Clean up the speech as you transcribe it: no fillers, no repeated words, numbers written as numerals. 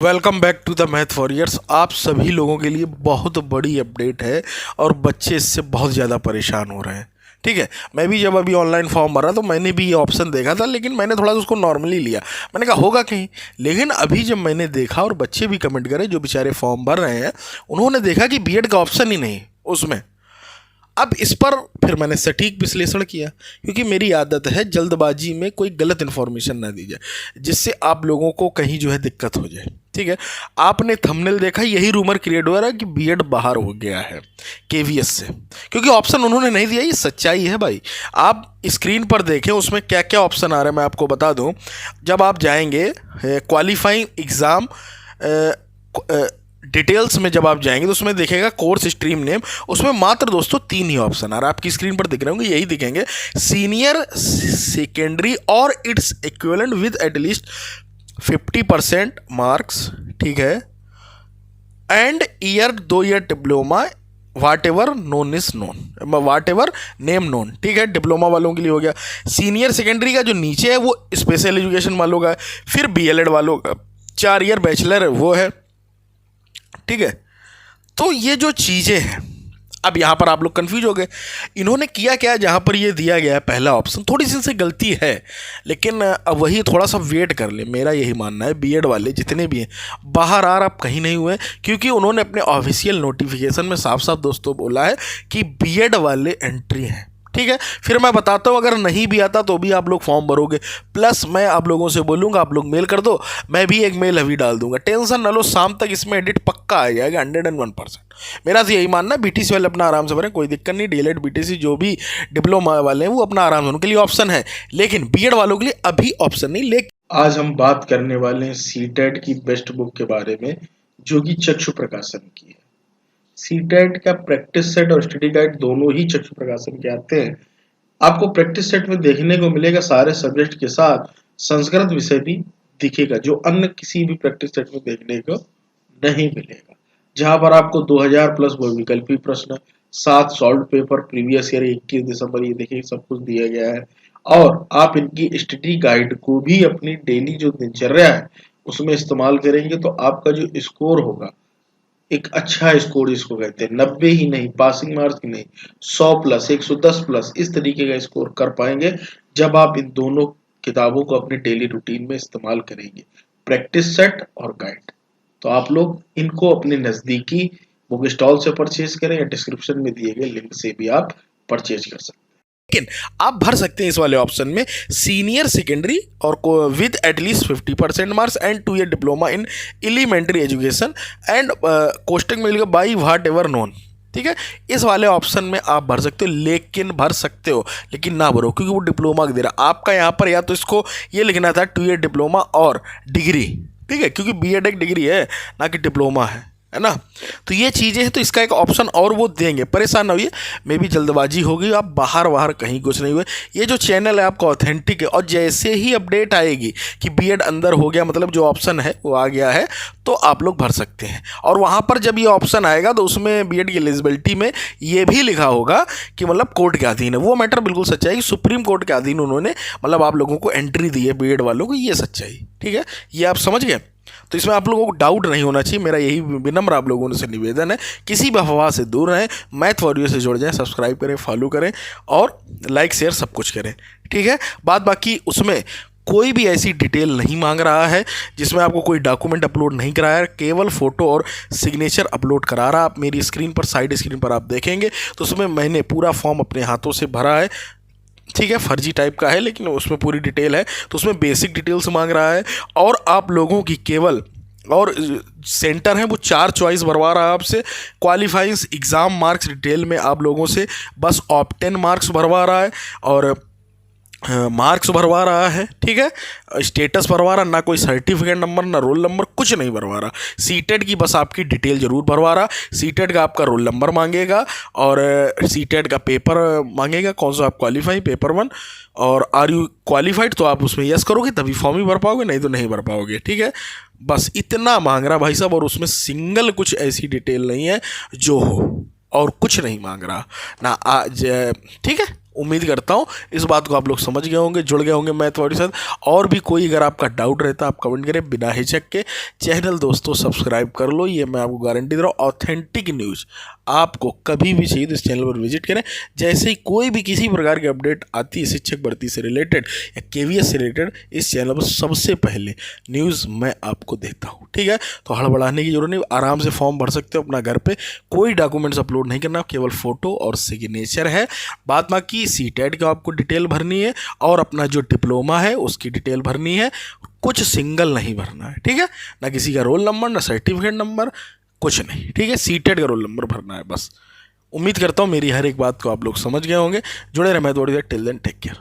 Welcome back to the math warriors. आप सभी लोगों के लिए बहुत बड़ी अपडेट है और बच्चे इससे बहुत ज़्यादा परेशान हो रहे हैं। ठीक है, मैं भी जब अभी ऑनलाइन फॉर्म भरा तो मैंने भी ये ऑप्शन देखा था, लेकिन मैंने थोड़ा सा उसको नॉर्मली लिया। मैंने कहा होगा कहीं, लेकिन अभी जब मैंने देखा और बच्चे भी कमेंट करे जो बेचारे फॉर्म भर रहे हैं, उन्होंने देखा कि बीएड का ऑप्शन ही नहीं उसमें। अब इस पर फिर मैंने सटीक विश्लेषण किया, क्योंकि मेरी आदत है जल्दबाजी में कोई गलत इन्फॉर्मेशन ना दी जाए जिससे आप लोगों को कहीं जो है दिक्कत हो जाए। ठीक है, आपने थंबनेल देखा, यही रूमर क्रिएट हो रहा है कि बीएड बाहर हो गया है केवीएस से, क्योंकि ऑप्शन उन्होंने नहीं दिया। ये सच्चाई है भाई। आप स्क्रीन पर देखें उसमें क्या क्या ऑप्शन आ रहा है, मैं आपको बता दूं। जब आप जाएंगे क्वालिफाइंग एग्ज़ाम डिटेल्स में, जब आप जाएंगे तो उसमें देखेगा कोर्स स्ट्रीम नेम, उसमें मात्र दोस्तों 3 ही ऑप्शन आ रहा है। आपकी स्क्रीन पर दिख रहे होंगे, यही दिखेंगे, सीनियर सेकेंडरी और it's equivalent with at least 50% marks. ठीक है, and year 2 year diploma whatever known is known, whatever name known. ठीक है, डिप्लोमा वालों के लिए हो गया। सीनियर सेकेंडरी का जो नीचे है वो स्पेशल एजुकेशन वालों का है। फिर बीएलएड वालों का 4 ईयर बैचलर वो है। ठीक है, तो ये जो चीज़ें हैं, अब यहाँ पर आप लोग कंफ्यूज हो गए। इन्होंने किया क्या, जहाँ पर ये दिया गया है पहला ऑप्शन, थोड़ी सी इनसे गलती है, लेकिन अब वही थोड़ा सा वेट कर ले। मेरा यही मानना है, बीएड वाले जितने भी हैं बाहर आ आप कहीं नहीं हुए, क्योंकि उन्होंने अपने ऑफिशियल नोटिफिकेशन में साफ साफ दोस्तों बोला है कि बीएड वाले एंट्री हैं। ठीक है, फिर मैं बताता हूँ, अगर नहीं भी आता तो भी आप लोग फॉर्म भरोगे। प्लस मैं आप लोगों से बोलूँगा आप लोग मेल कर दो, मैं भी एक मेल अभी डाल दूंगा। टेंशन ना लो, शाम तक इसमें एडिट पक्का आ जाएगा 101%। मेरा तो यही मानना है, बीटीसी वाले अपना आराम से भरें, कोई दिक्कत नहीं। डीएलएड बीटीसी जो भी डिप्लोमा वाले हैं वो अपना आराम से, उनके लिए ऑप्शन है, लेकिन बीएड वालों के लिए अभी ऑप्शन नहीं। लेकिन आज हम बात करने वाले हैं सीटेट की बेस्ट बुक के बारे में, जो कि चक्षु प्रकाशन की है। सीटेट का प्रैक्टिस सेट और स्टडी गाइड दोनों ही चक्षु प्रकाशन के आते हैं। आपको प्रैक्टिस सेट में देखने को मिलेगा सारे सब्जेक्ट के साथ संस्कृत विषय भी दिखेगा, जो अन्य किसी भी प्रैक्टिस सेट में देखने को नहीं मिलेगा। जहां पर आपको 2000 प्लस विकल्पी प्रश्न, 7 सॉल्व पेपर प्रीवियस ईयर 21 दिसंबर, ये देखिए सब कुछ दिया गया है। और आप इनकी स्टडी गाइड को भी अपनी डेली जो दिनचर्या है उसमें इस्तेमाल करेंगे तो आपका जो स्कोर होगा, एक अच्छा स्कोर जिसको कहते हैं, 90 ही नहीं, पासिंग मार्क्स ही नहीं, 100 प्लस, 110 प्लस, इस तरीके का स्कोर कर पाएंगे जब आप इन दोनों किताबों को अपने डेली रूटीन में इस्तेमाल करेंगे, प्रैक्टिस सेट और गाइड। तो आप लोग इनको अपने नजदीकी बुक स्टॉल से परचेज करें या डिस्क्रिप्शन में दिए गए लिंक से भी आप परचेज कर सकते हैं। लेकिन आप भर सकते हैं इस वाले ऑप्शन में सीनियर सेकेंडरी और with at least 50% marks and 2 year diploma in elementary education and कोष्टक में बाई व्हाट एवर नोन। ठीक है, इस वाले ऑप्शन में आप भर सकते हो, लेकिन भर सकते हो लेकिन ना भरो, क्योंकि वो डिप्लोमा दे रहा। आपका यहाँ पर या तो इसको ये लिखना था 2 ईयर डिप्लोमा और डिग्री। ठीक है, क्योंकि बीएड एक डिग्री है ना कि डिप्लोमा है ना। तो ये चीज़ें हैं, तो इसका एक ऑप्शन और वो देंगे, परेशान ना होइए। मे भी जल्दबाजी हो गई, आप बाहर कहीं कुछ नहीं हुए। ये जो चैनल है आपका ऑथेंटिक है, और जैसे ही अपडेट आएगी कि बीएड अंदर हो गया, मतलब जो ऑप्शन है वो आ गया है, तो आप लोग भर सकते हैं। और वहाँ पर जब ये ऑप्शन आएगा तो उसमें बीएड की एलिजिबिलिटी में ये भी लिखा होगा कि मतलब कोर्ट के अधीन है। वो मैटर बिल्कुल सच्चाई कि सुप्रीम कोर्ट के अधीन उन्होंने मतलब आप लोगों को एंट्री दी है बीएड वालों को, ये सच्चाई। ठीक है, ये आप समझ गए। तो इसमें आप लोगों को डाउट नहीं होना चाहिए। मेरा यही विनम्र आप लोगों से निवेदन है, किसी भी अफवाह से दूर रहें, मैथ वॉरियर से जुड़ जाएं, सब्सक्राइब करें, फॉलो करें और लाइक शेयर सब कुछ करें। ठीक है, बाकी उसमें कोई भी ऐसी डिटेल नहीं मांग रहा है जिसमें आपको कोई डॉक्यूमेंट अपलोड नहीं कराया है, केवल फ़ोटो और सिग्नेचर अपलोड करा रहा। आप मेरी स्क्रीन पर, साइड स्क्रीन पर आप देखेंगे तो उसमें मैंने पूरा फॉर्म अपने हाथों से भरा है। ठीक है, फर्जी टाइप का है लेकिन उसमें पूरी डिटेल है, तो उसमें बेसिक डिटेल्स मांग रहा है। और आप लोगों की केवल, और सेंटर है वो 4 चॉइस भरवा रहा है आपसे। क्वालिफाइंग एग्ज़ाम मार्क्स डिटेल में आप लोगों से बस ऑप्टेन मार्क्स भरवा रहा है और मार्क्स भरवा रहा है। ठीक है, स्टेटस भरवा रहा, ना कोई सर्टिफिकेट नंबर ना रोल नंबर, कुछ नहीं भरवा रहा। सीटेट की बस आपकी डिटेल जरूर भरवा रहा। सीटेट का आपका रोल नंबर मांगेगा और सीटेट का पेपर मांगेगा, कौन सा आप क्वालिफाई, पेपर 1, और आर यू क्वालिफाइड, तो आप उसमें यस करोगे तभी फॉर्म ही भर पाओगे, नहीं तो नहीं भर पाओगे। ठीक है, बस इतना मांग रहा भाई साहब, और उसमें सिंगल कुछ ऐसी डिटेल नहीं है जो हो, और कुछ नहीं मांग रहा ना आज। ठीक है, उम्मीद करता हूँ इस बात को आप लोग समझ गए होंगे, जुड़ गए होंगे मैथ वर्ड के साथ। और भी कोई अगर आपका डाउट रहता है आप कमेंट करें बिना हिचक के। चैनल दोस्तों सब्सक्राइब कर लो, ये मैं आपको गारंटी दे रहा हूँ। ऑथेंटिक न्यूज़ आपको कभी भी चाहिए तो इस चैनल पर विजिट करें। जैसे ही कोई भी किसी प्रकार की अपडेट आती है शिक्षक भर्ती से रिलेटेड या केवीएस से रिलेटेड, इस चैनल पर सबसे पहले न्यूज़ मैं आपको देता हूँ, ठीक है। तो हड़बड़ाने की जरूरत नहीं, आराम से फॉर्म भर सकते हो अपना घर पे, कोई डॉक्यूमेंट्स अपलोड नहीं करना, केवल फ़ोटो और सिग्नेचर है। बाद बाकी सीटेट का आपको डिटेल भरनी है और अपना जो डिप्लोमा है उसकी डिटेल भरनी है, कुछ सिंगल नहीं भरना है, ठीक है। ना किसी का रोल नंबर, ना सर्टिफिकेट नंबर, कुछ नहीं, ठीक है। सीटेट का रोल नंबर भरना है बस। उम्मीद करता हूँ मेरी हर एक बात को आप लोग समझ गए होंगे। जुड़े रहे मैं थोड़ी देर, टिल देन टेक केयर।